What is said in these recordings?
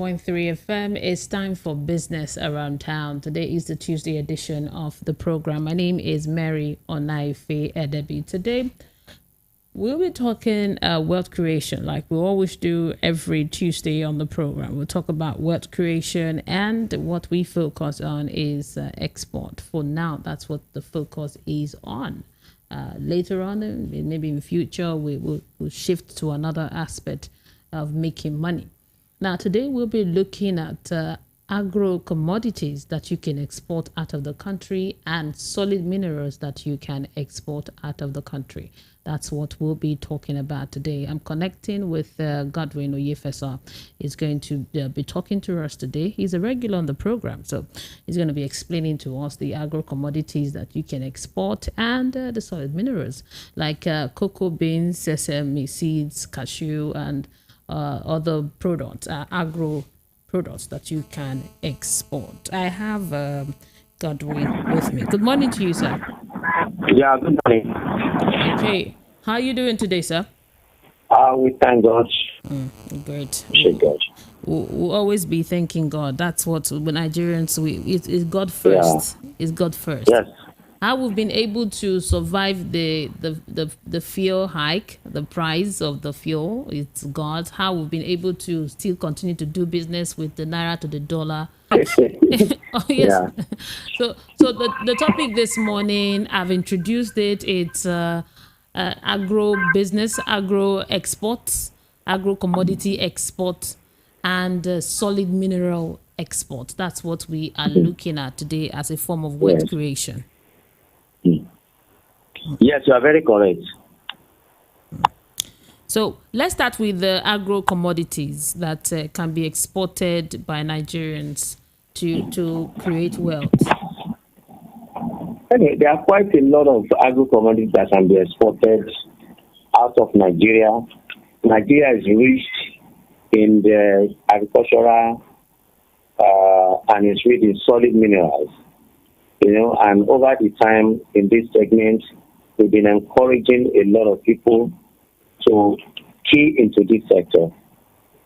101.3 FM. It's time for Business Around Town. Today is the Tuesday edition of the program. My name is Mary Onaife Edebi. Today, we'll be talking wealth creation like we always do every Tuesday on the program. We'll talk about wealth creation, and what we focus on is export. For now, that's what the focus is on. Later on, maybe in the future, we'll shift to another aspect of making money. Now, today we'll be looking at agro commodities that you can export out of the country and solid minerals that you can export out of the country. That's what we'll be talking about today. I'm connecting with Godwin Oyefesa. He's going to be talking to us today. He's a regular on the program, so he's going to be explaining to us the agro commodities that you can export and the solid minerals like cocoa beans, sesame seeds, cashew, and other products, agro products that you can export. I have Godwin with me. Good morning to you, sir. Yeah, good morning. Okay, how are you doing today, sir? We thank God. Great. Appreciate God. We'll always be thanking God. That's what when Nigerians it's God Yeah. first. It's God first. Yes. How we've been able to survive the fuel hike, the price of the fuel, it's God. How we've been able to still continue to do business with the naira to the dollar. Oh yes. Yeah. So the topic this morning, I've introduced it. It's agro business, agro exports, agro commodity export, and solid mineral export. That's what we are looking at today as a form of wealth Yes. creation. Yes, you are very correct. So let's start with the agro commodities that can be exported by Nigerians to create wealth. Okay, there are quite a lot of agro commodities that can be exported out of Nigeria. Nigeria is rich in the agricultural and it's rich in solid minerals. And over the time in this segment, we've been encouraging a lot of people to key into this sector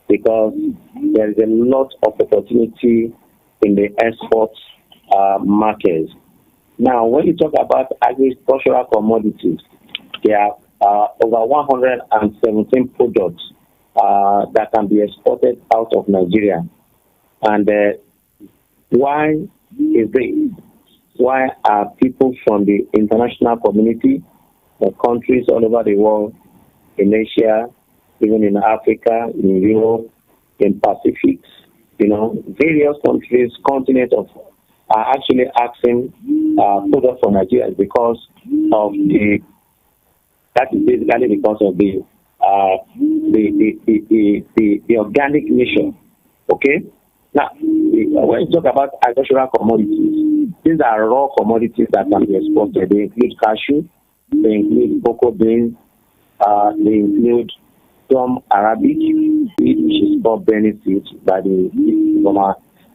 because there is a lot of opportunity in the export market. Now, when you talk about agricultural commodities, there are over 117 products that can be exported out of Nigeria. And why is this? Why are people from the international community, the countries all over the world, in Asia, even in Africa, in Europe, in Pacific, various countries, continents are actually asking products from Nigeria because of that is basically because of the organic nature. Okay? Now, when you talk about agricultural commodities, these are raw commodities that can be exported. They include cashew, they include cocoa beans, they include some Arabic seed, which is called Benny seed by the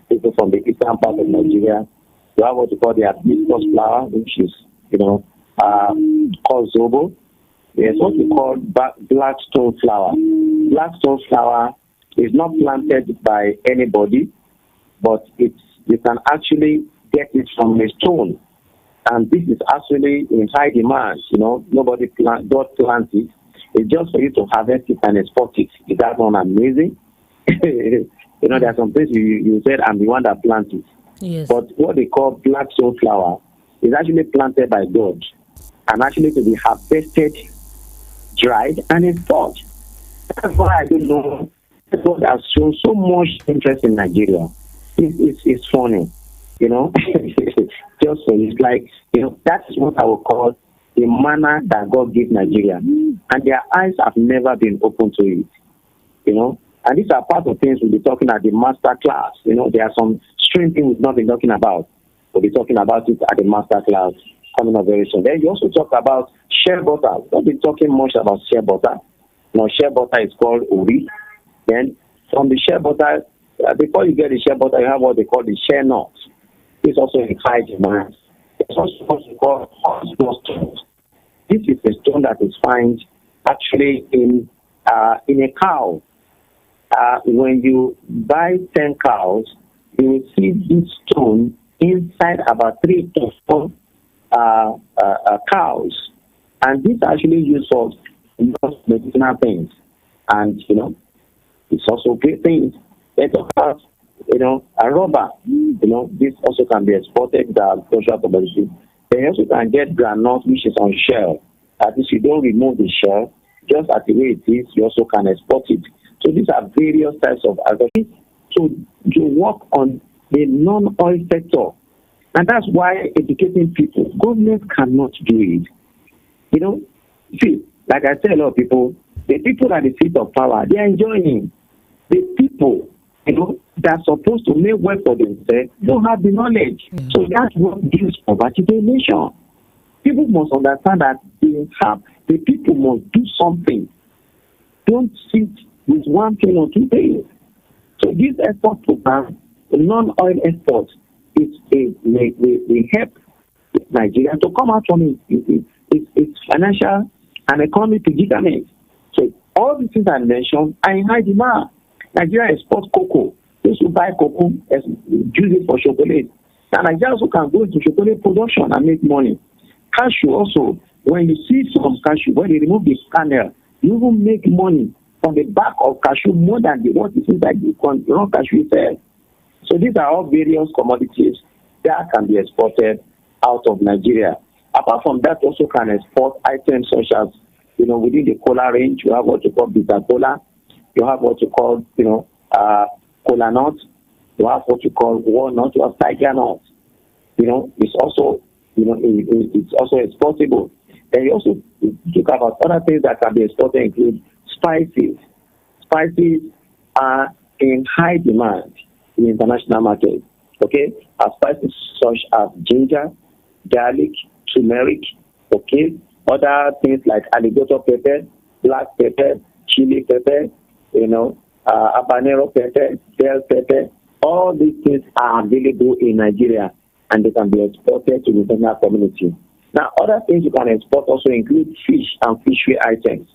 people from the eastern part of Nigeria. We have what we call the hibiscus flower, which is, called Zobo. There's what we call blackstone flower. Blackstone flower is not planted by anybody, but you can actually get it from a stone. And this is actually in high demand. Nobody don't plant it. It's just for you to harvest it and export it. Is that one amazing? There are some things you said, I'm the one that planted it. Yes. But what they call blackstone flower is actually planted by God and actually to be harvested, dried, and export. That's why I don't know. God has shown so much interest in Nigeria. It's funny, Just so it's like, that's what I would call the manner that God gave Nigeria. And their eyes have never been open to it, And these are part of things we'll be talking at the master class. There are some strange things we've not been talking about. We'll be talking about it at the master class coming up very soon. Then you also talk about shea butter. We've not been talking much about shea butter. Shea butter is called ori. Then from the shea butter, before you get the shea butter, you have what they call the shea nut. It's also in high demand. It's also what we call hot stone. This is a stone that is found actually in a cow. when you buy 10 cows, you will see this stone inside about 3 to 4 cows. And this actually used for medicinal things. And, it's also great things. Let us have, a rubber. This also can be exported as social commodity. Then also can get granite, which is on shell. At least you don't remove the shell, just as the way it is, you also can export it. So these are various types of agriculture to work on the non-oil sector. And that's why educating people, government cannot do it. See, like I tell a lot of people, the people at the seat of power, they are enjoying. The people, that are supposed to make work for themselves don't have the knowledge. So that's what gives poverty to a nation. People must understand that the people must do something. Don't sit with one thing or two things. So this export program, the non-oil exports, we help Nigeria to come out from its financial and economic predicament. So all the things I mentioned are in high demand. Nigeria exports cocoa. Those who buy cocoa use it for chocolate. And Nigeria also can go into chocolate production and make money. Cashew also, when you see some cashew, when they remove the kernel, you will make money on the back of cashew more than what is inside the cashew itself. So these are all various commodities that can be exported out of Nigeria. Apart from that, also can export items such as, within the cola range, you have what you call bitter cola. You have what you call, cola nut. You have what you call walnut. You have tiger nut. It's also, it's also exportable. And you also talk about other things that can be exported, include spices. Spices are in high demand in the international market. Okay, spices such as ginger, garlic, turmeric. Okay, other things like alligator pepper, black pepper, chili pepper, habanero pepper, bell pepper. All these things are available in Nigeria and they can be exported to the international community. Now, other things you can export also include fish and fishery items.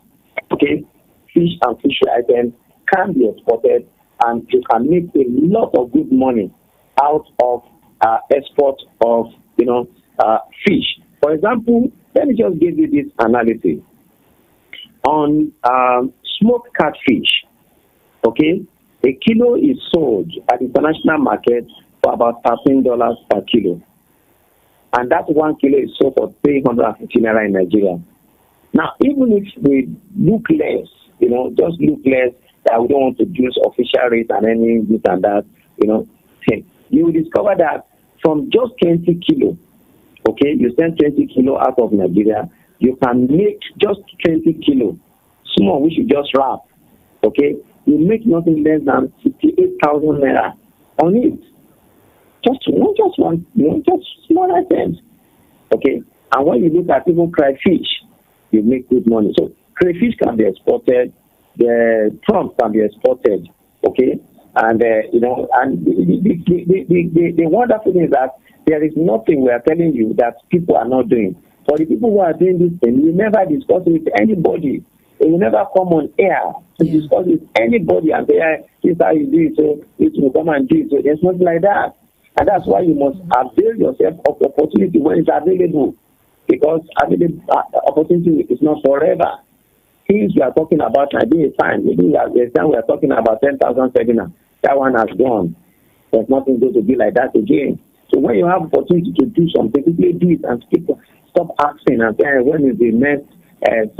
Okay, fish and fishery items can be exported and you can make a lot of good money out of export of, fish. For example, let me just give you this analysis. On smoked catfish, okay, a kilo is sold at the international market for about $13 per kilo. And that 1 kilo is sold for 350 naira in Nigeria. Now, even if we look less, just look less, that we don't want to use official rate and any this and that, you will discover that from just 20 kilo, okay, you send 20 kilo out of Nigeria, you can make just 20 kilo, small, which you just wrap, okay, you make nothing less than 58,000 naira on it. Just small items, okay. And when you look at even crayfish, you make good money. So crayfish can be exported, the prawns can be exported, okay. And and the wonderful thing is that there is nothing we are telling you that people are not doing. For the people who are doing this thing, you never discuss it with anybody. You will never come on air to discuss with anybody and say, this is how you do it, so it will come and do it. So there's nothing like that. And that's why you must avail yourself of opportunity when it's available. Because opportunity is not forever. Things we are talking about are being fine. Maybe there's time we are talking about 10,000 seminar. That one has gone. There's nothing going to be like that again. So when you have opportunity to do something, quickly do it and stop asking and saying, when is the next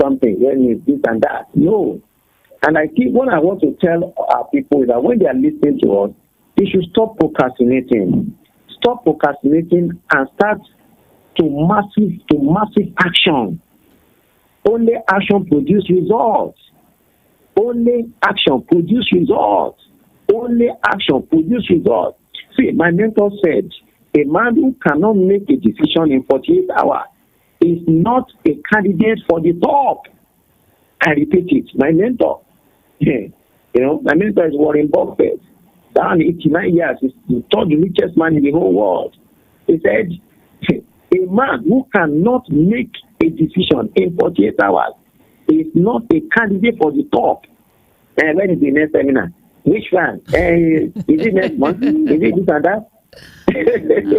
something, when is this and that. No. And I think what I want to tell our people is that when they are listening to us, they should stop procrastinating. Stop procrastinating and start to massive action. Only action produces results. Only action produces results. Only action produces results. See, my mentor said, a man who cannot make a decision in 48 hours is not a candidate for the top. I repeat it, my mentor. My mentor is Warren Buffett. Down 89 years, he's the third richest man in the whole world. He said, a man who cannot make a decision in 48 hours is not a candidate for the top. And when is the next seminar? Which one? Is it next month? Is it this and that?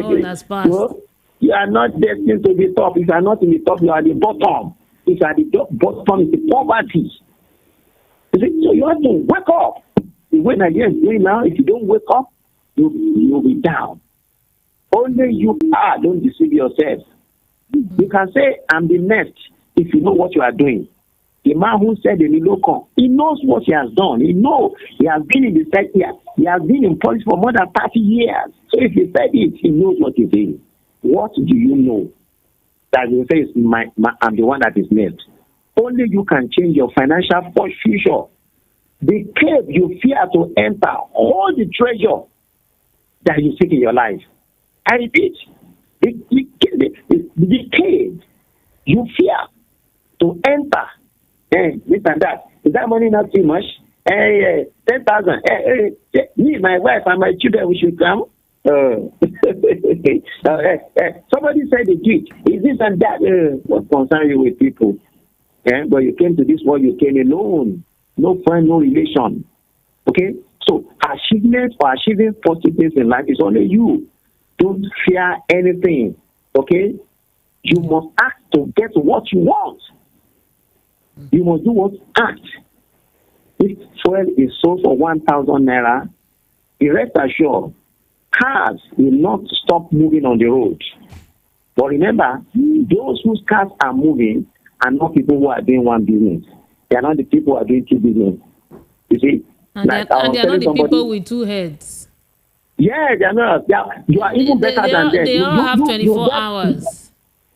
Oh, that's fast. So, you are not destined to be top. If you are not in the top, you are the bottom. If you are the bottom, it's the poverty. You see? So you have to wake up. The way Nigeria is doing now, if you don't wake up, you'll be down. Only you are. Don't deceive yourself. You can say, I'm the next, if you know what you are doing. The man who said the local, he knows what he has done. He knows. He has been in the sector. He has been in politics for more than 30 years. So if he said it, he knows what he's doing. What do you know? That you say, I'm the one that is next. Only you can change your financial future. The cave you fear to enter, all the treasure that you seek in your life. I repeat, the cave you fear to enter. This and that. Is that money not too much? 10,000. Me, my wife, and my children, we should come. Somebody said the tweet. Is this and that? What concern you with people? But you came to this world, you came alone. No friend, no relation. Okay? So achievement or achieving positive things in life is only you. Don't fear anything. Okay? You must act to get what you want. You must do what? Act. If fuel is sold for 1,000 naira, the rest assured, cars will not stop moving on the road. But remember, those whose cars are moving are not people who are doing one business. They are not the people who are doing two business. You see? And they are not the people with two heads. Yeah, they are not. You are even better than them. They all have 24 hours.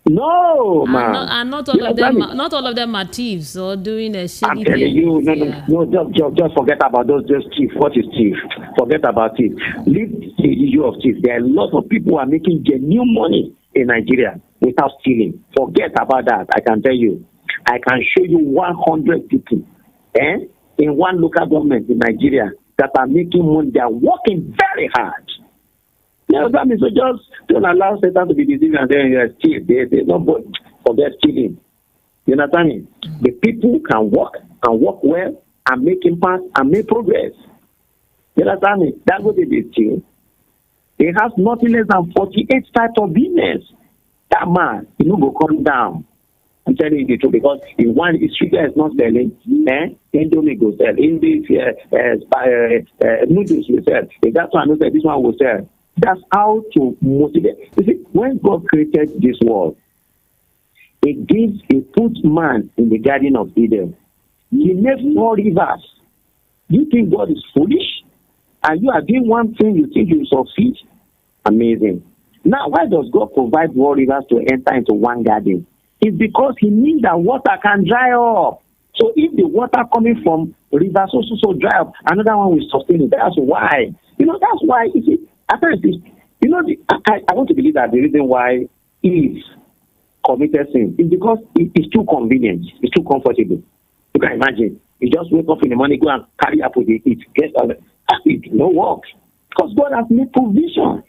No, man. And not all of them. Not all of them are thieves or doing a shady I'm telling you, no. Just forget about those thieves. What is thief? Forget about it. Leave the issue of thief. There are a lot of people who are making genuine money in Nigeria without stealing. Forget about that. I can tell you. I can show you 100 people, in one local government in Nigeria that are making money. They are working very hard. So just don't allow Satan to be deceived and then steal. They don't forget stealing. You understand me? The people can work and work well and make impact and make progress. You understand me? That's what they did steal. They have nothing less than 48 types of business. That man, he will come down. I'm telling you the truth, because if one sugar is not selling, Indomie will sell. Noodles will sell. If that one will sell, this one will sell. That's how to motivate. You see, when God created this world, He put man in the Garden of Eden. He made 4 rivers. You think God is foolish? And you are doing one thing, you think you will succeed? Amazing. Now, why does God provide 4 rivers to enter into one garden? It's because He needs that water can dry up. So if the water coming from rivers also dry up, another one will sustain it. That's why. That's why, you see, I want to believe that the reason why Eve committed sin is because it's too convenient, it's too comfortable. You can imagine, you just wake up in the morning, go and carry apple, eat, get it no work. Because God has made provision.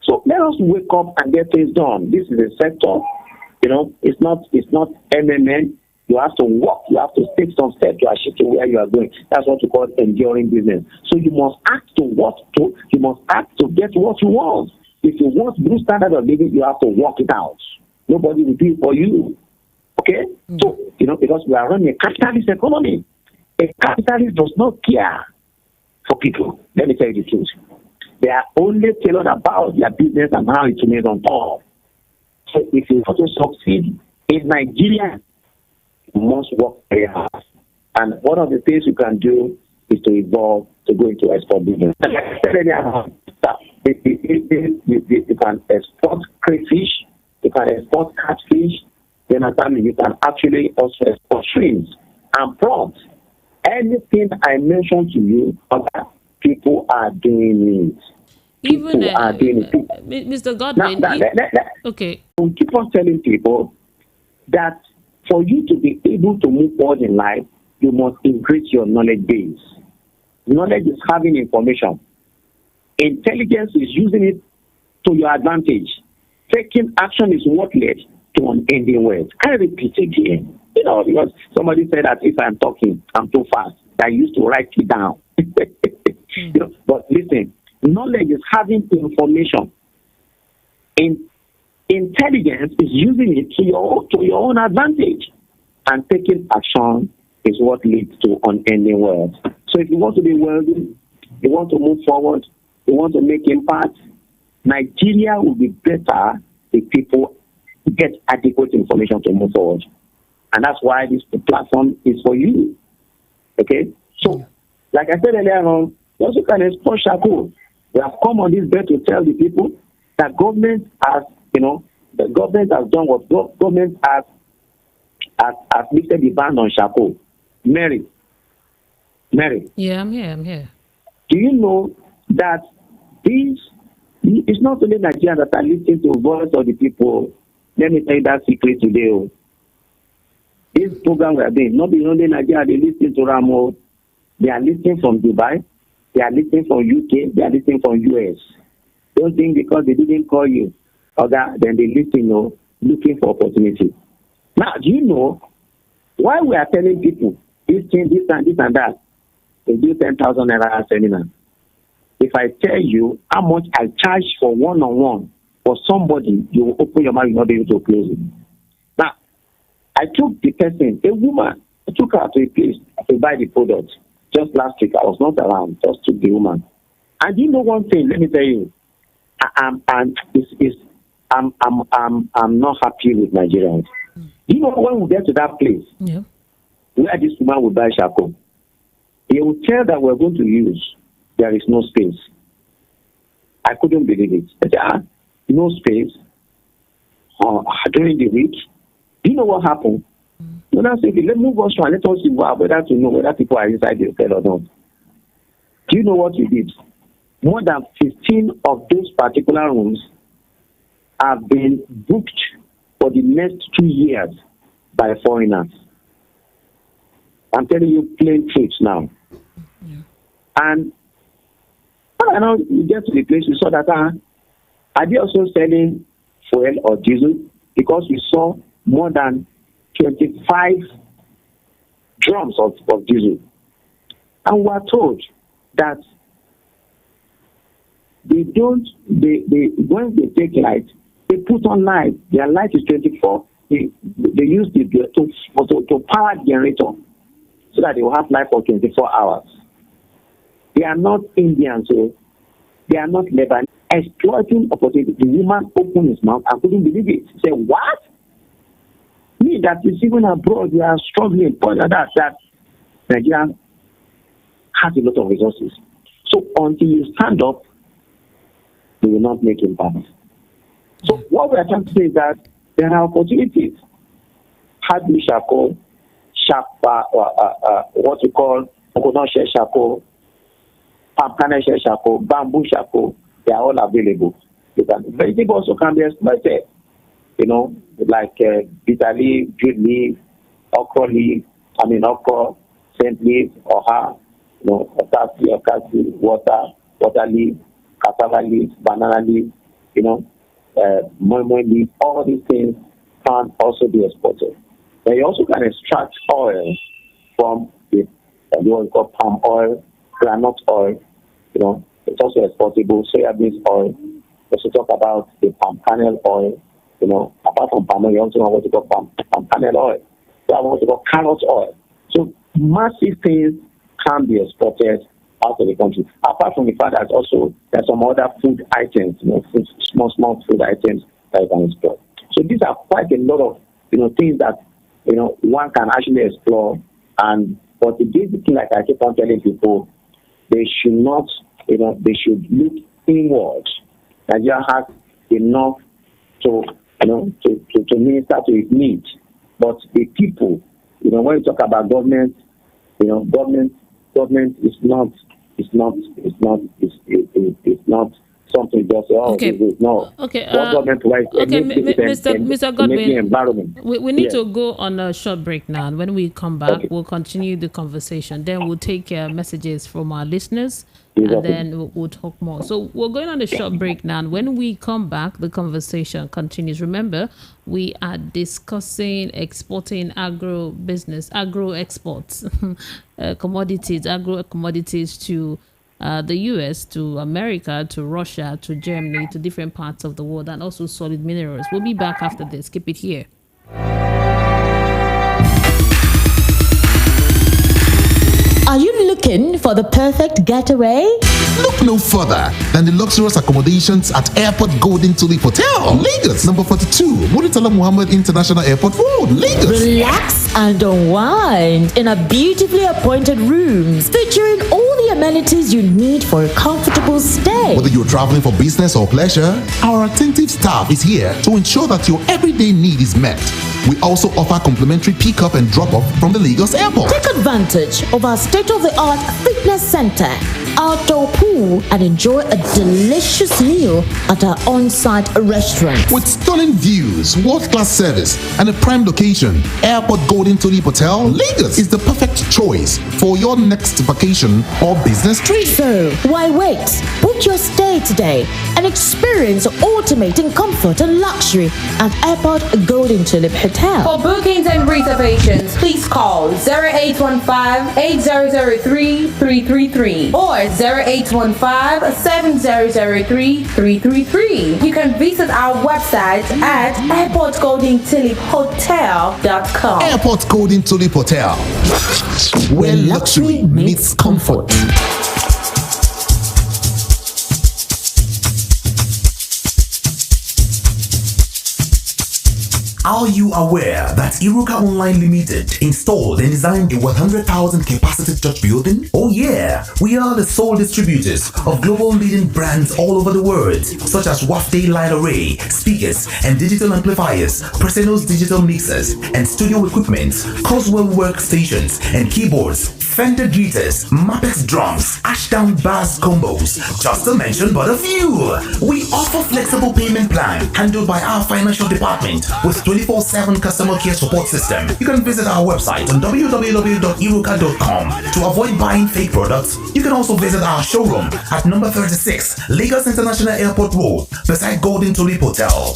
So let us wake up and get things done. This is a sector, it's not MMN. You have to work. You have to take some steps to achieve to where you are going. That's what we call enduring business. So you must act you must act to get what you want. If you want good standard of living, you have to work it out. Nobody will do it for you. Okay? So, because we are running a capitalist economy. A capitalist does not care for people. Let me tell you the truth. They are only tailored about their business and how it's made on top. So if you want to succeed in Nigeria, must work very hard. And one of the things you can do is to evolve to go into export business. You can export crayfish, you can export catfish, then you can actually also export shrimps and prawns. Anything I mentioned to you, other people are doing it. Even Mr. Godwin, okay. We keep on telling people that for you to be able to move forward in life, you must increase your knowledge base. Knowledge is having information. Intelligence is using it to your advantage. Taking action is what led to unending wealth. I repeat again. Because somebody said that if I'm talking, I'm too fast. I used to write it down. But listen, knowledge is having information. Intelligence is using it to your own advantage, and taking action is what leads to unending wealth. So if you want to be wealthy, you want to move forward, you want to make impact, Nigeria will be better if people get adequate information to move forward. And that's why this platform is for you. Okay? So, like I said earlier on, you also can export charcoal. We have come on this bed to tell the people that government has, the government has done what government has lifted the ban on charcoal. Mary. Yeah, I'm here. Do you know that it's not only Nigerians that are listening to the voice of the people? Let me tell you that secret today. This program we are doing, not only Nigeria, they listen to Ramo. They are listening from Dubai, they are listening from UK, they are listening from US. Don't think because they didn't call you, then they listen, looking for opportunity. Now, do you know why we are telling people this thing, this and that? They do 10,000 naira seminar. If I tell you how much I charge for one-on-one for somebody, you will open your mouth, you will not be able to close it. Now, I took the person, a woman, I took her to a place to buy the product. Just last week, I was not around, just took the woman. And you know one thing, let me tell you, I'm not happy with Nigerians. You know, when we get to that place, where this woman will buy charcoal, he will tell that we're going to use, there is no space. I couldn't believe it. I said, no space during the week. Do you know what happened? When I said, let's move on and let us see whether to know whether people are inside the hotel or not. Do you know what we did? More than 15 of those particular rooms have been booked for the next 2 years by foreigners. I'm telling you plain truth now. And I know you get to the place, you saw that are they also selling fuel or diesel? Because we saw more than 25 drums of diesel. And we are told that when they take light, they put on light. Their light is 24. They use to power generator so that they will have light for 24 hours. They are not Indians, so they are not Lebanese. Exploiting opportunity. The woman opened his mouth and couldn't believe it. He said, what? Me, that is even abroad, we are struggling. Point that Nigeria has a lot of resources. So until you stand up, you will not make impact. So what we are trying to say is that there are opportunities. Hardly charcoal, what we call coconut shell charcoal, palm kernel shell charcoal, bamboo charcoal, they are all available. Vegetable also can be exploited. Like bitter leaf, green leaf, okra, scent leaf, okasi, water leaf, cassava leaf, banana leaf, moi leaf. All these things can also be exported. And you also can extract oil from what we call palm oil, granite oil. It's also exportable. Soybean oil. Also talk about the palm kernel oil. Apart from palm oil, you also know what to call palm kernel oil. So I want to call carrot oil. So massive things can be exported out of the country. Apart from the fact that also there's some other food items, small food items that you can export. So these are quite a lot of things that one can actually explore. But the basic thing, like I keep on telling people, they should not, they should look inward. Nigeria has enough to minister to its needs. But the people, when you talk about government, government is not something just no. Okay. Mr. Godwin, we need to go on a short break now, and when we come back, we'll continue the conversation. Then we'll take messages from our listeners, and then we'll talk more. So we're going on a short break now, and when we come back, the conversation continues. Remember, we are discussing exporting agro business, agro exports, commodities, agro commodities to the US, to America, to Russia, to Germany, to different parts of the world, and also solid minerals. We'll be back after this. Keep it here. Are you looking for the perfect getaway? Look no further than the luxurious accommodations at Airport Golden Tulip Hotel, Lagos, number 42, Muritala Muhammad International Airport Road, Lagos. Relax and unwind in a beautifully appointed rooms featuring all the amenities you need for a comfortable stay. Whether you're traveling for business or pleasure, our attentive staff is here to ensure that your everyday need is met. We also offer complimentary pickup and drop-off from the Lagos airport. Take advantage of our state-of-the-art fitness center, outdoor pool, and enjoy a delicious meal at our on-site restaurant. With stunning views, world-class service, and a prime location, Airport Golden Tulip Hotel, Lagos is the perfect choice for your next vacation or business trip. So, why wait? Book your stay today and experience ultimate in comfort and luxury at Airport Golden Tulip Hotel. For bookings and reservations, please call 0815-8003-333 or 0815-7003-333. You can visit our website at airportgoldentuliphotel.com. Airport Golden Tulip Hotel, where luxury meets comfort. Are you aware that Iruka Online Limited installed and designed a 100,000 capacity church building? Oh yeah, we are the sole distributors of global leading brands all over the world, such as Wafday Light Array, speakers and digital amplifiers, Preseno's digital mixers and studio equipment, Coswell workstations and keyboards, Fender guitars, Mapex drums, Ashdown bass combos, just to mention but a few. We offer flexible payment plan handled by our financial department with 24/7 customer care support system. You can visit our website on www.iruka.com to avoid buying fake products. You can also visit our showroom at number 36 Lagos International Airport Road beside Golden Tulip Hotel.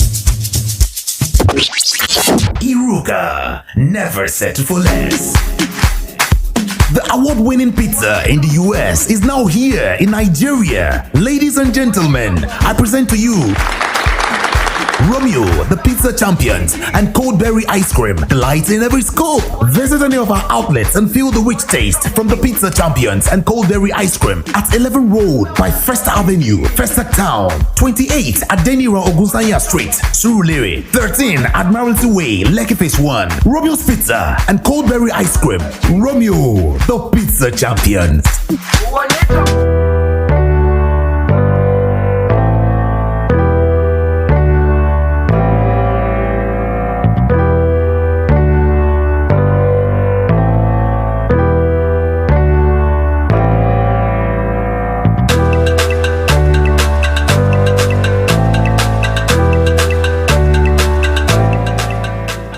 Iruka, never settle for less. The award-winning pizza in the US is now here in Nigeria. Ladies and gentlemen, I present to you Romeo, the pizza champions, and cold berry ice cream, delights in every scoop. Visit any of our outlets and feel the rich taste from the pizza champions and cold berry ice cream at 11 Road by First Avenue, Festac Town, 28 at Denira Ogunsanya Street, Surulere, 13 Admiralty Way, Lekki Phase 1. Romeo's Pizza and cold berry ice cream. Romeo, the pizza champions.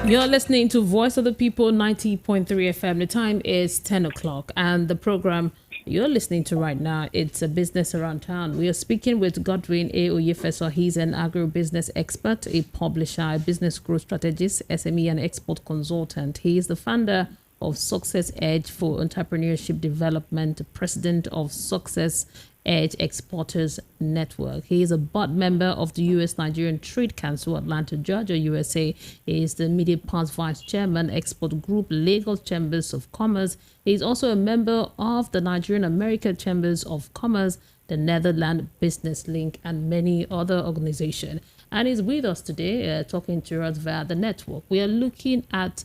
You're listening to Voice of the People 90.3 FM. The time is 10 o'clock and the program you're listening to right now, it's a business around town. We are speaking with Godwin A. Oyefeso. He's an agro-business expert, a publisher, a business growth strategist, SME and export consultant. He is the founder of Success Edge for Entrepreneurship Development, president of Success Edge Exporters Network. He is a board member of the U.S. Nigerian Trade Council, Atlanta, Georgia, USA. He is the Media Parts Vice Chairman, Export Group, Lagos Chambers of Commerce. He is also a member of the Nigerian American Chambers of Commerce, the Netherlands Business Link, and many other organizations. And he's with us today, talking to us via the network. We are looking at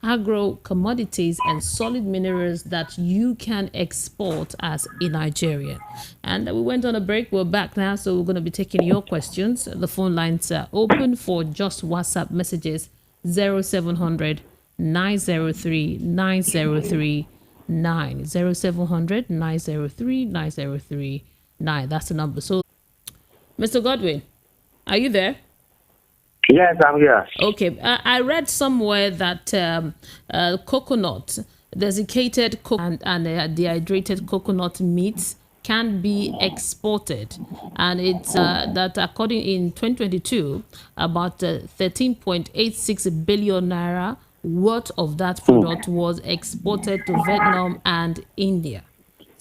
agro commodities and solid minerals that you can export as a Nigerian. And we went on a break. We're back now, so we're going to be taking your questions. The phone lines are open for just WhatsApp messages. 0700 903 903 9 0700 903 903 9. That's the number. So, Mr. Godwin, are you there? Yes, I'm here. Okay, I read somewhere that coconut, desiccated and dehydrated coconut meats can be exported, and it's that according in 2022, about 13.86 billion naira worth of that product was exported to Vietnam and India.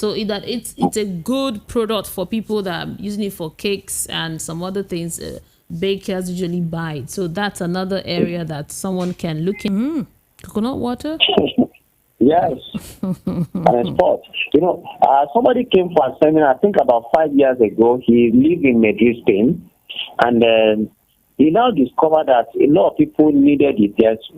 So it's a good product for people that are using it for cakes and some other things. Bakers usually buy it. So that's another area that someone can look in. Coconut water? Yes, an export. Somebody came for a seminar, I think about 5 years ago. He lived in Madrid, Spain, and he now discovered that a lot of people needed it. There's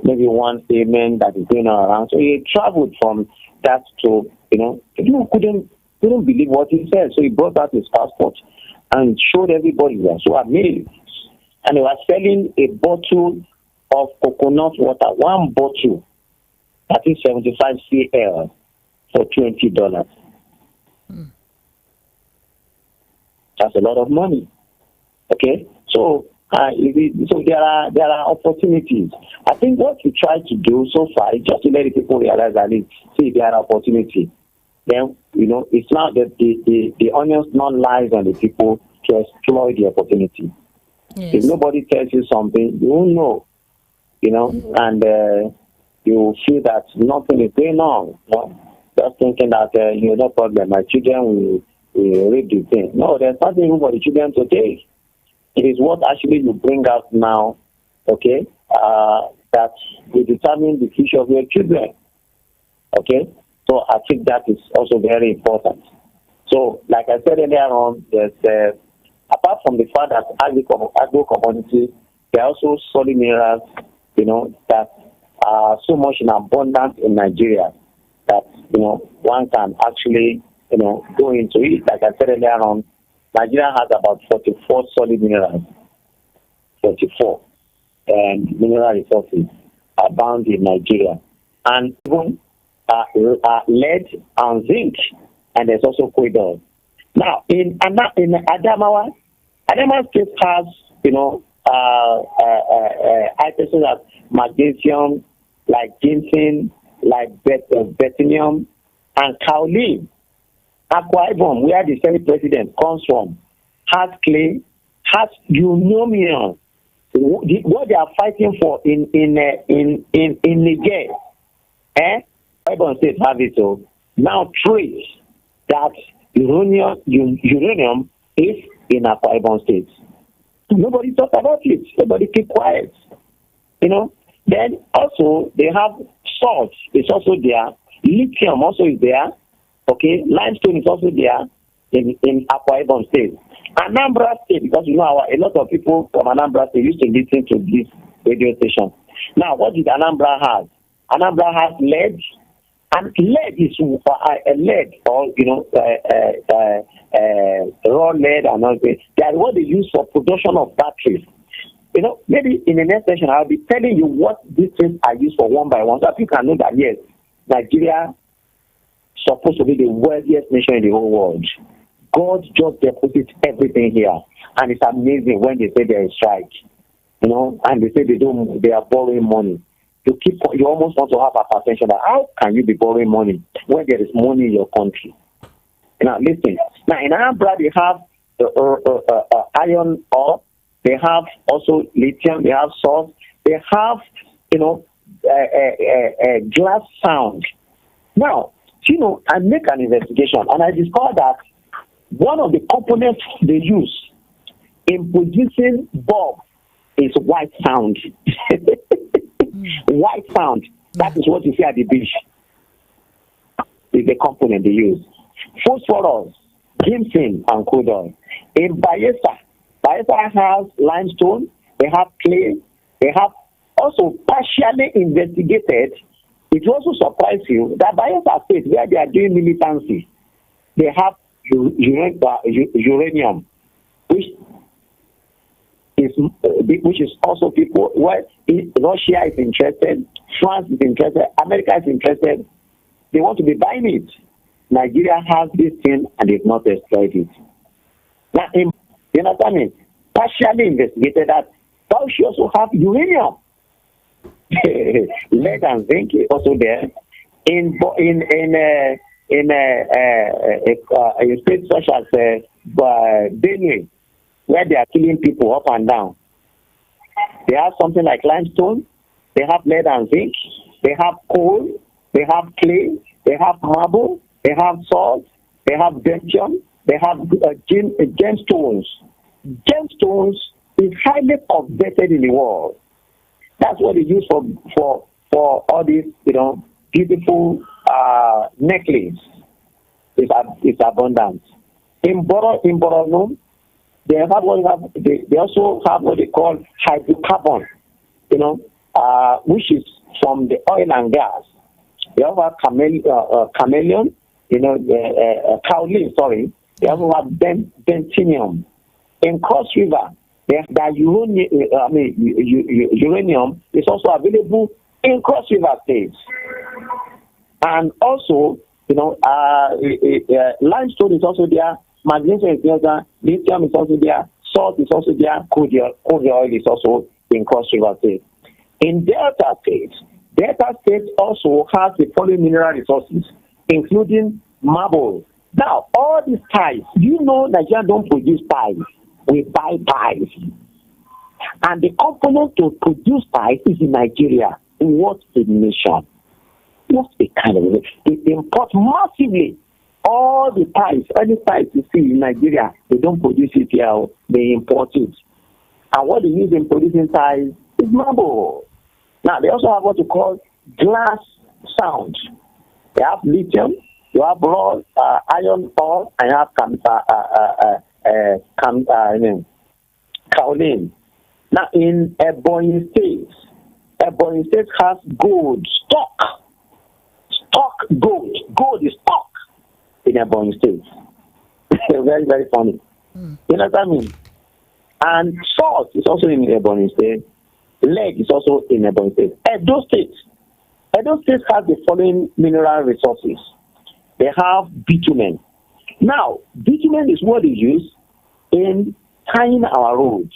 maybe one statement that is going around. So he traveled from that to, people couldn't believe what he said. So he brought out his passport and showed everybody. They were so amazed. And they were selling a bottle of coconut water, one bottle, that is 75 cl, for $20. That's a lot of money. Okay? So there are opportunities. I think what we try to do so far is just to let the people realize that there are opportunities. Then it's not that the onus not lies on the people to exploit the opportunity. Yes. If nobody tells you something, you won't know. And you feel that nothing is going on. Just thinking that no problem. My children will read the thing. No, there's nothing for the children to take. It is what actually you bring out now, okay, that will determine the future of your children. Okay? So I think that is also very important. So, like I said earlier on, there's apart from the fact that Agro Commodities, there are also solid minerals, that are so much in abundance in Nigeria that, one can actually, go into it. Like I said earlier on, Nigeria has about 44 solid minerals. 44. And mineral resources abound in Nigeria. And even lead and zinc. And there's also corridor. Now, in Adamawa State has, items like magnesium, like ginseng, like betonium, and kaolin. Akwa Ibom, where the Senate president comes from, has clay, has uranium. What they are fighting for in Niger, Ibom State have it. So now trace that uranium is in Akwa Ibom State. Nobody talk about it. Nobody keep quiet. Then also they have salt. It's also there. Lithium also is there. Okay, limestone is also there in Akwa Ibom State. Anambra State, because a lot of people from Anambra State used to listen to this radio station. Now, what did Anambra have? Anambra has lead, and lead is lead, or raw lead and all that. That is what they use for production of batteries. Maybe in the next session I'll be telling you what these things are used for one by one, so that you can know that yes, Nigeria supposed to be the wealthiest nation in the whole world. God just deposits everything here, and it's amazing when they say there is strike, and they say they are borrowing money. You almost want to have a perception that how can you be borrowing money when there is money in your country? Now listen. Now in Anambra they have iron ore, they have also lithium, they have salt, they have glass sound. Now, I make an investigation and I discovered that one of the components they use in producing bulb is white sound. White sound. That is what you see at the beach. Is the component they use. Phosphorus, ginseng, and crude oil. In Bayelsa has limestone, they have clay, they have also partially investigated. It will also surprise you that Bayelsa State, where they are doing militancy, they have uranium, which is also people where Russia is interested, France is interested, America is interested. They want to be buying it. Nigeria has this thing and they've not exploited it. Now, you understand me? Partially investigated that. But she also have uranium. Lead and zinc is also there. In states such as Benue, where they are killing people up and down, they have something like limestone, they have lead and zinc, they have coal, they have clay, they they have marble, they have salt, they have dentium, they have gemstones. Gemstones is highly coveted in the world. That's what they use for all these, beautiful necklace. It's abundant. In Borno, they also have what they call hydrocarbon, which is from the oil and gas. They also have chameleon, kaolin, sorry. They also have bentinium. In Cross River, the uranium is also available in Cross River states. And also, limestone is also there, magnesium is there, lithium is also there, salt is also there, crude oil is also in Cross River State. In Delta State also has the following mineral resources, including marble. Now, all these ties, Nigeria don't produce ties. We buy ties. And the component to produce ties is in Nigeria. What a nation. What a kind of nation. They import massively all the ties. Any ties you see in Nigeria, they don't produce it here. They import it. And what they use in producing ties is marble. Now, they also have what you call glass sound. They have lithium, you have raw iron ore, and you have kaolin. Now, in Ebonyi State has gold stock. Gold is stock in Ebonyi State. Very, very funny. You know what I mean? And salt is also in Ebonyi State. Lead is also in Ebonyi State. Edo State has the following mineral resources. They have bitumen. Now, bitumen is what they use in tying our roads.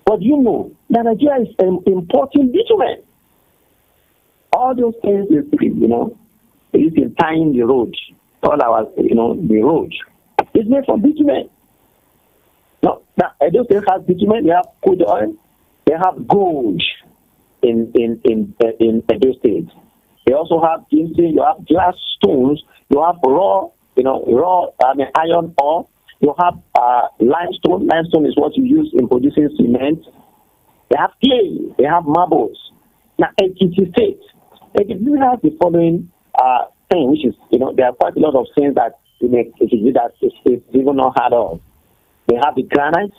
But that Nigeria is importing bitumen. All those things is, they use in tying the roads. All our, the roads. It's made from bitumen. Now, Edo State has bitumen. They have crude oil. They have gold in Edo State. They also have ginseng. You have glass stones. You have raw iron ore. You have limestone. Limestone is what you use in producing cement. They have clay. They have marbles. Now, Ekiti State has the following thing, which is, there are quite a lot of things that Ekiti that is even not heard of. They have the granite.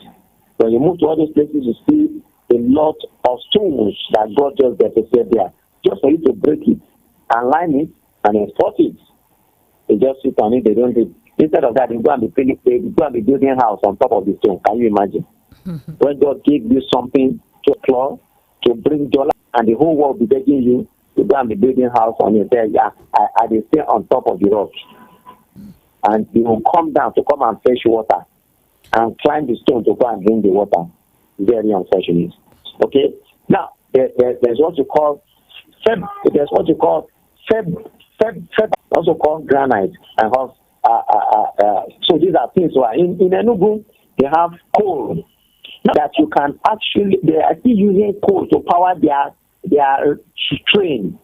When you move to other places, you see a lot of stones that God just deposited there, just for you to break it and line it and enforce it. They just sit on it. They don't do. Instead of that, they go and be building a house on top of the stone. Can you imagine? When God gave you something to claw, to bring dollar, and the whole world be begging you to go and be building a house on it. There, I they stay on top of the rock, and you will come down to come and fetch water, and climb the stone to go and drink the water. Very unfortunate. Okay. Now there's what you call feb. There's what you call feb. Also called granite and have. So these are things where in Enugu they have coal that you can actually, they are still using coal to power their train.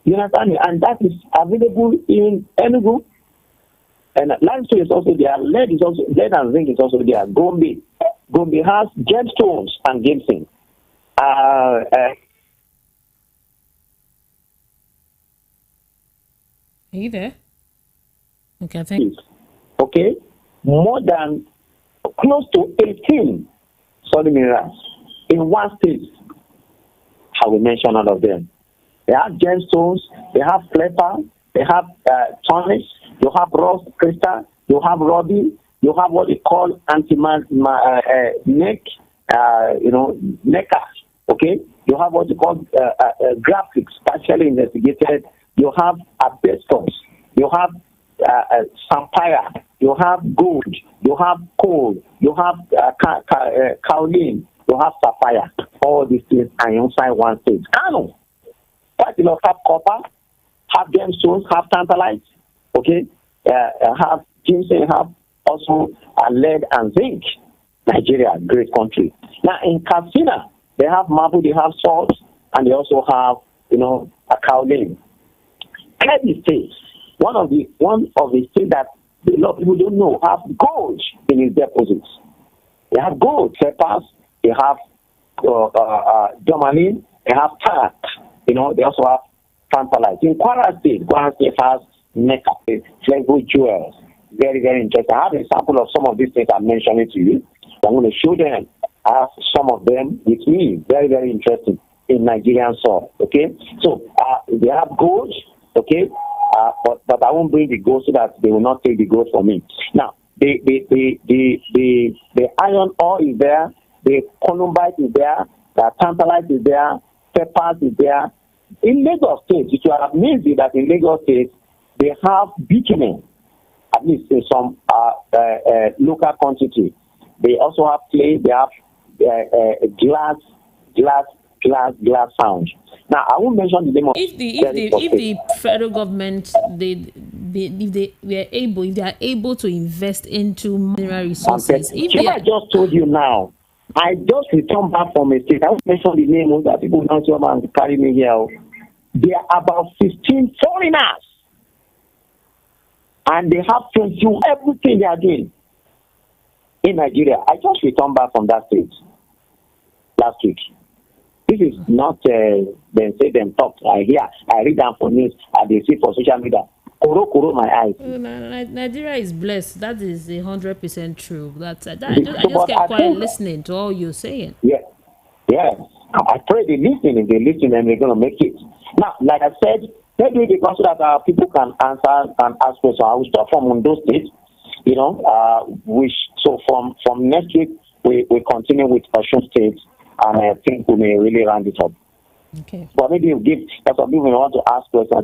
You understand me? And that is available in Enugu. And limestone is also there. Lead and zinc is also there. Gombe has gemstones and ginseng. Are you there? Okay, thank you. Okay, more than close to 18 solid minerals in one state. I will mention all of them. They have gemstones, they have copper, they have tarnish, you have rose crystal, you have ruby, you have what they call neckers. Okay, you have what you call graphics, partially investigated. You have asbestos, you have sapphire, you have gold, you have coal, you have kaolin, you have sapphire. All these things are inside one state. Kano, quite a lot have copper, have gemstones, have tantalite. Okay, have ginseng, have also lead and zinc. Nigeria, great country. Now in Katsina, they have marble, they have salt, and they also have a kaolin. Kebbi State, one of the states that a lot of people don't know, have gold in its deposits. They have gold, peppers, they have Domaline, they have tarak. They also have tantalite. In Kwara State has Mecca, flexible jewels. Very, very interesting. I have an example of some of these things I'm mentioning to you. I'm going to show them. I have some of them with me. Very, very interesting in Nigerian soil. Okay, so they have gold. Okay, but I won't bring the gold so that they will not take the gold from me. Now, the iron ore is there. The columbite is there. The tantalite is there. Peppers is there. In Lagos State, it will amaze you that in Lagos State they have bitumen, at least in some local quantity. They also have clay. They have glass found. Now, I won't mention the name of if the federal government if they are able to invest into mineral resources. I just told you now. I just returned back from a state. I won't mention the name of that people don't come and carry me here. There are about 15 foreigners, and they have to do everything they are doing in Nigeria. I just returned back from that state last week. This is not them say them talk. I read them for news, and they see for social media. Koro my eyes. Nigeria is blessed. That is 100% true. I just get quiet listening to all you're saying. Yeah. I pray they listen. If they listen, then they're gonna make it. Now, like I said, maybe because so that our people can answer and ask questions. I will start from Ondo State. From next week we continue with Osun State, and I think we may really round it up. Okay. But maybe you give some people want to ask questions.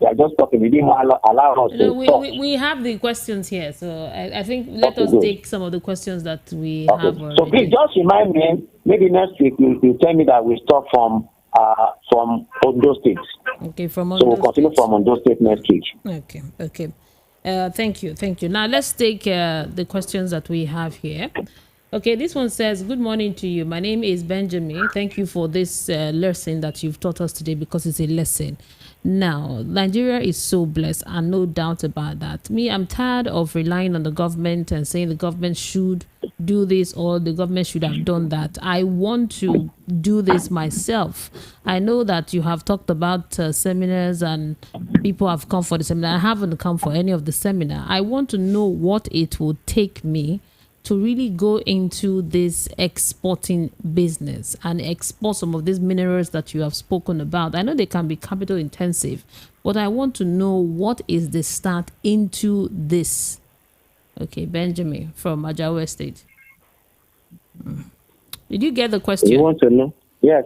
They are just talking. We didn't allow us to talk. We have the questions here, so I think let us take some of the questions that we have already. So please just remind me. Maybe next week you tell me that we start from Ondo State. Okay, from Ondo. So we'll continue from Ondo State next week. Okay. Thank you. Now let's take the questions that we have here. Okay, this one says, good morning to you. My name is Benjamin. Thank you for this lesson that you've taught us today, because it's a lesson. Now, Nigeria is so blessed, and no doubt about that. I'm tired of relying on the government and saying the government should do this or the government should have done that. I want to do this myself. I know that you have talked about seminars and people have come for the seminar. I haven't come for any of the seminar. I want to know what it will take me to really go into this exporting business and export some of these minerals that you have spoken about. I know they can be capital intensive, but I want to know what is the start into this. Okay, Benjamin from Ajawa State. Did you get the question? You want to know? Yes,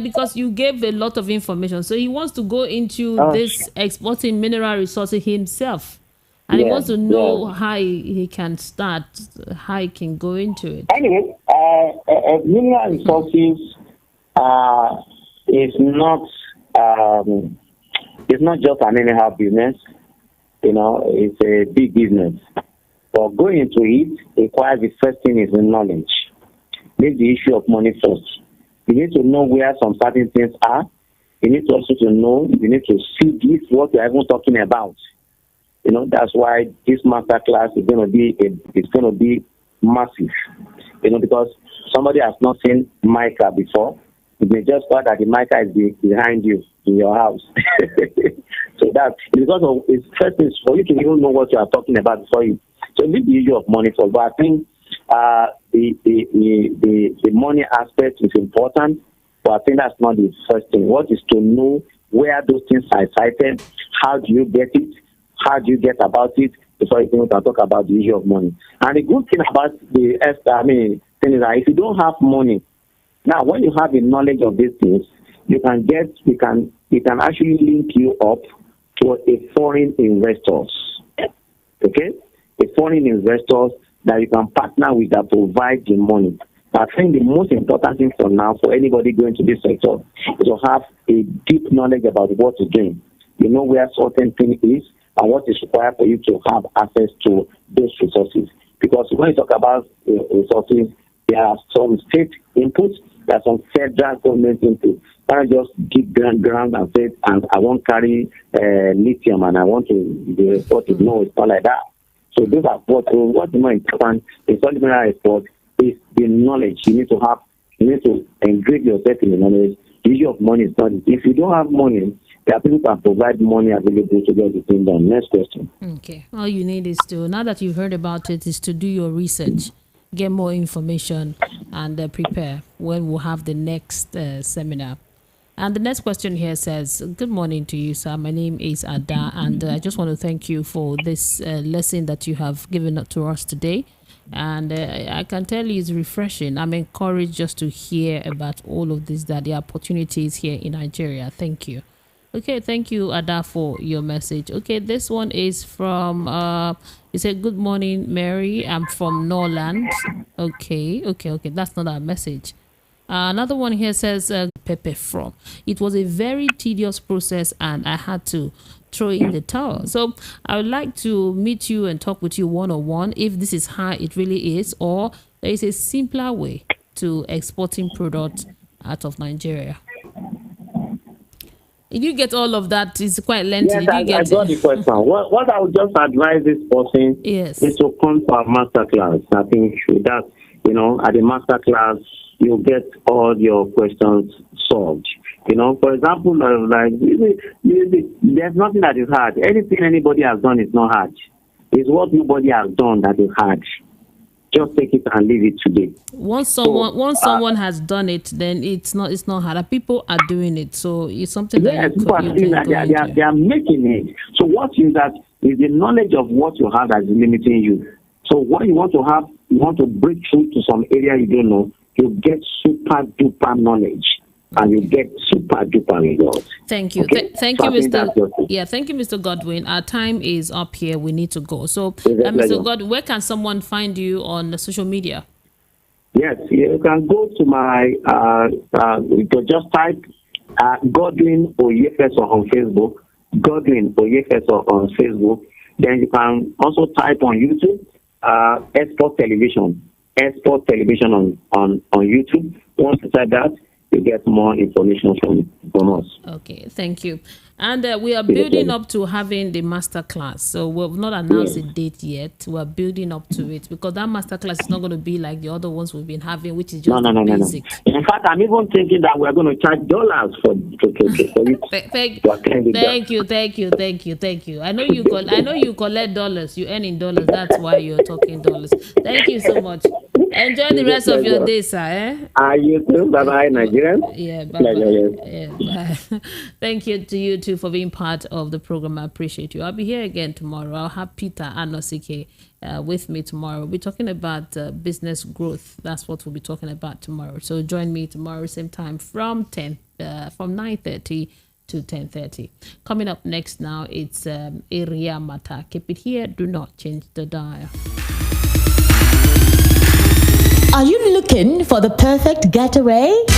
because you gave a lot of information. So he wants to go into this exporting mineral resources himself. And he wants to know how he can start, how he can go into it. Anyway, mineral resources is not just an anyhow business. It's a big business. But going into it requires the first thing is the knowledge. Leave the issue of money first. You need to know where some certain things are. You need to also you need to see this, what you're even talking about. That's why this master class is going to be massive. Because somebody has not seen mica before. It may just thought that the mica is behind you in your house. So that because of it's first is for you to even know what you are talking about before you. So leave the issue of money for. But I think the money aspect is important. But I think that's not the first thing. What is to know where those things are cited? How do you get it? How do you get about it before you can talk about the issue of money? And the good thing about thing is that if you don't have money, now when you have a knowledge of these things, we can actually link you up to a foreign investors. Okay? A foreign investors that you can partner with that provide the money. I think the most important thing for now for anybody going to this sector is to have a deep knowledge about what you're doing. You know where certain thing is and what is required for you to have access to those resources. Because when you talk about resources, there are some state inputs, there are some federal government inputs. can't just keep ground and say, and I won't carry lithium and I want to be reported. No, it's not like that. So those are what's more important in solid mineral export is the knowledge. You need to engrave yourself in the knowledge. The issue of money is not. If you don't have money, there are people who can provide money available to get the thing done. Next question. Okay. All you need is to, now that you've heard about it, is to do your research, get more information, and prepare when we'll have the next seminar. And the next question here says, good morning to you, sir. My name is Ada, and I just want to thank you for this lesson that you have given to us today. And I can tell you it's refreshing. I'm encouraged just to hear about all of this, that the opportunities here in Nigeria. Thank you. Okay, thank you, Ada, for your message. Okay, this one is from, you said, good morning, Mary. I'm from Norland. Okay. That's not our message. Another one here says, Pepe from. It was a very tedious process and I had to throw in the towel. So I would like to meet you and talk with you one-on-one if this is how it really is, or there is a simpler way to exporting products out of Nigeria. If you get all of that, it's quite lengthy. Yes, I got the question. What I would just advise this person is to come for a master class. I think that, at the master class, you'll get all your questions solved. For example, like there's nothing that is hard. Anything anybody has done is not hard. It's what nobody has done that is hard. Just take it and leave it today. Once someone has done it, then it's not hard. People are doing it, so it's something that they are making it. So what is that? Is the knowledge of what you have that is limiting you. So what you want to have, you want to break through to some area you don't know. You get super duper knowledge. And you get super duper results. Thank you. Okay? Thank you, Mr. Thank you, Mr. Godwin. Our time is up here. We need to go. So, Mr. Godwin, where can someone find you on the social media? Yes, you can go to my, you can just type Godwin Oyefeso on Facebook. Godwin Oyefeso on Facebook. Then you can also type on YouTube, Export Television on YouTube. Once you type that, you get more information from us. Okay, thank you. And we are building up to having the master class. So we've not announced a date yet. We're building up to it because that master class is not going to be like the other ones we've been having, which is just basic. No. In fact, I'm even thinking that we're going to charge dollars for it. Thank you. I know you collect dollars. You earn in dollars. That's why you're talking dollars. Thank you so much. Enjoy the rest of your day, sir. You too. Bye-bye, Nigerians. Yeah, bye-bye. Thank you to you too for being part of the program. I appreciate you. I'll be here again tomorrow. I'll have Peter Anosike with me tomorrow. We'll be talking about business growth. That's what we'll be talking about tomorrow. So join me tomorrow, same time from 9:30 to 10:30. Coming up next now, it's Area Matter. Keep it here. Do not change the dial. Are you looking for the perfect getaway? Look